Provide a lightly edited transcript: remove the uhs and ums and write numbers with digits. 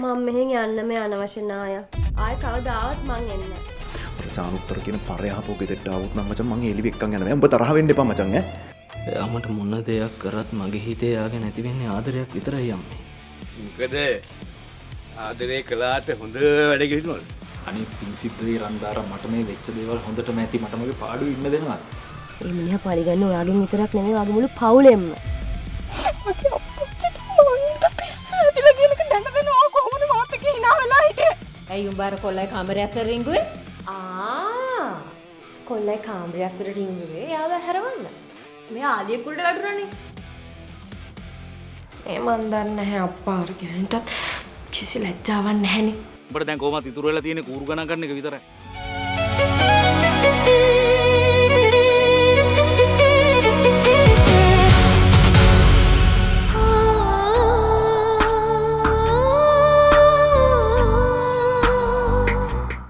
මම මෙහෙන් යන්නම අනවශ්‍ය නාය. ආය කවදාවත් මං එන්නේ නැහැ. මචං උත්තර කියන පරයාපෝ ගෙදරට ආවොත් නම් මචං මං එළිව එක්කන් යනවා. උඹ තරහ වෙන්න එපා මචං ඈ. එයා මට මොන දෙයක් කරත් මගේ හිතේ යාගේ නැති වෙන්නේ ආදරයක් විතරයි අම්මේ. මොකද ආදරේ කළාට හොඳ වැඩ කිරිනවලු. අනිත් පින්සිද්දේ රන්දාර මට මේ වෙච්ච දේවල් හොඳටම ඇති මට මගේ පාඩුවේ ඉන්න දෙනවා. මේ මිනිහා පරිගන්න ඔයාගෙන් විතරක් නෙමෙයි ඔයාගේ මුළු පවුලෙම. මගේ අප්පච්චිට මංට පිස්සු ඇදිලා කියනක දැනගෙන ඔය කොහොමද මාත් එක්ක hina වෙලා හිටියේ? ඇයි උඹ අර කොල්ලයි කාමරේ ඇසර රිංගුවේ? කොල්ලයි කාමරේ ඇසර රිංගුවේ යාව හැරවන්න. මේ ආලිය කුඩ ගැටුණානේ. මන් දන්නේ නැහැ අප්පා අර ගෑන්ටත් කිසි ලැජ්ජාවක් නැහැනේ. උඹට දැන් කොහොමද ඉතුරු වෙලා තියෙන්නේ කූරු ගණන් ගන්න එක විතරයි.